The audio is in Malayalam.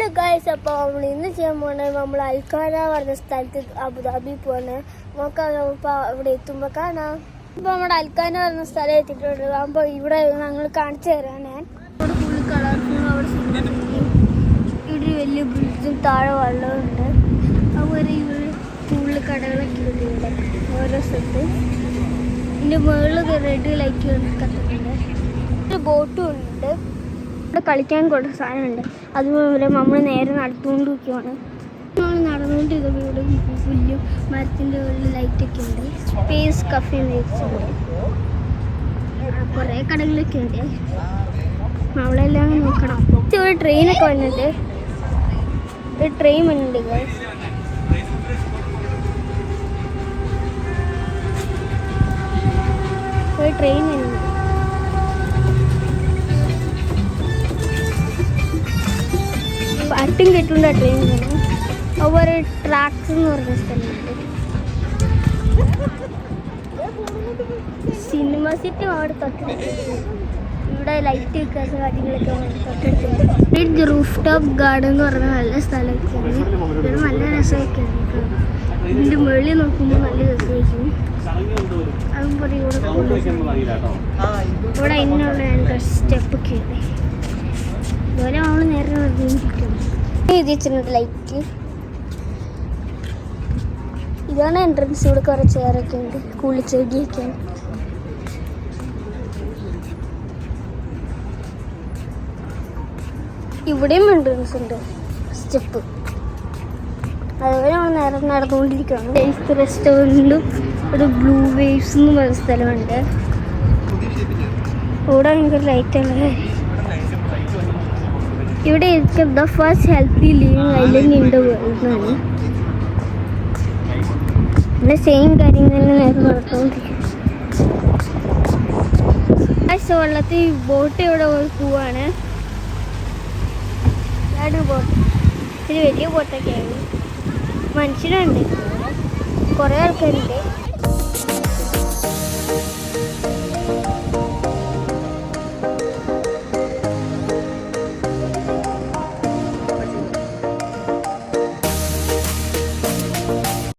ഹലോ ഗൈസ്, അപ്പോൾ നമ്മൾ ഇന്ന് ചെയ്യാൻ പോകുന്നത് നമ്മൾ അൽക്കാന പറഞ്ഞ സ്ഥലത്ത് അബുദാബി പോവാണ്. നമുക്ക് അവിടെ എത്തുമ്പോൾ കാണാം. ഇപ്പോൾ നമ്മുടെ അൽക്കാന പറഞ്ഞ സ്ഥലം എത്തിയിട്ടുണ്ട്. അപ്പോൾ ഇവിടെ ഞങ്ങൾ കാണിച്ചു തരാം. ഞാൻ ഇവിടെ ഫുള്ള് കളർഫുൾ, അവിടെ ഇവിടെ വലിയ ബ്രിഡ്ജും താഴെ വെള്ളമുണ്ട്. അതുപോലെ ഇവിടെ ഫുള്ള് കടകളൊക്കെ ഉണ്ട്. ഇവിടെ ഓരോ സ്ഥലത്ത് ഇതിൻ്റെ മുകളിൽ റെഡ് ലൈറ്റ് കത്തുന്നുണ്ട്. ഒരു ബോട്ടും ഉണ്ട്. ഇവിടെ കളിക്കാൻ കുറേ സാധനമുണ്ട്. അതുപോലെ നമ്മൾ നേരെ നടത്തുകൊണ്ടിരിക്കുകയാണ്. നമ്മൾ നടന്നുകൊണ്ടിരിക്കുമ്പോൾ ഇവിടെ പുല്ലും മരത്തിൻ്റെ ഉള്ളിൽ ലൈറ്റൊക്കെ ഉണ്ട്. സ്പേസ് കഫേ എന്ന് വെച്ചിട്ടുണ്ട്. കുറേ കടകളൊക്കെ ഉണ്ട്. നമ്മളെല്ലാം നോക്കണം. ഇവിടെ ട്രെയിനൊക്കെ വന്നിട്ടുണ്ട്. ഒരു ട്രെയിൻ വന്നിട്ടുണ്ട് ഗൈസ്. ഒരു ട്രെയിൻ വന്നിട്ടുണ്ട്. അട്ടും കെട്ടുണ്ട ട്രെയിൻ വേണം. അതുപോലെ ട്രാക്സ് എന്ന് പറഞ്ഞ സ്ഥലമുണ്ട്. സിനിമ സിറ്റി അവിടെ തൊട്ടിട്ടുണ്ട്. ഇവിടെ ലൈറ്റ് വെക്കാത്ത കാര്യങ്ങളൊക്കെ തൊട്ടിട്ടുണ്ട്. ഇത് റൂഫ് ടോപ്പ് ഗാർഡൻ എന്ന് പറഞ്ഞ നല്ല സ്ഥലമൊക്കെയാണ്. ഇവിടെ നല്ല രസമൊക്കെയാണ്. ഇതിൻ്റെ മുകളിൽ നോക്കുമ്പോൾ നല്ല രസമായിരിക്കും. അതുപോലെ ഇവിടെ അതിനുള്ള സ്റ്റെപ്പൊക്കെ ഉണ്ട്. അതുപോലെ നമ്മൾ നേരെ നടന്നിരിക്കണം. എഴുതിച്ചിട്ടുണ്ട് ലൈറ്റ്. ഇതാണ് എൻട്രൻസ്. ഇവിടെ കുറേ ചെയറൊക്കെ ഉണ്ട്. കുളിച്ചെടിയൊക്കെ ഉണ്ട്. ഇവിടെയും എൻട്രൻസ് ഉണ്ട്, സ്റ്റെപ്പ്. അതുപോലെ നമ്മൾ നേരെ നടന്നുകൊണ്ടിരിക്കുകയാണ്. റെസ്റ്റോറൻറ്റും ഒരു ബ്ലൂ വേവ്സ് എന്ന് പറയുന്ന സ്ഥലമുണ്ട്. ഇവിടെ ഭയങ്കര ലൈറ്റുള്ളത്. ഇവിടെ the first healthy living island in the world എന്നാണ്. ഇവിടെ സെയിം കാര്യം തന്നെ നേരെ നടത്തുകൊണ്ടിരിക്കും. വെള്ളത്തിൽ ബോട്ട് ഇവിടെ പോവാണ്. ബോട്ട് ഒരു വലിയ ബോട്ടൊക്കെയാണ്. മനുഷ്യരുണ്ട്, കുറേ ആൾക്കാരുണ്ട്.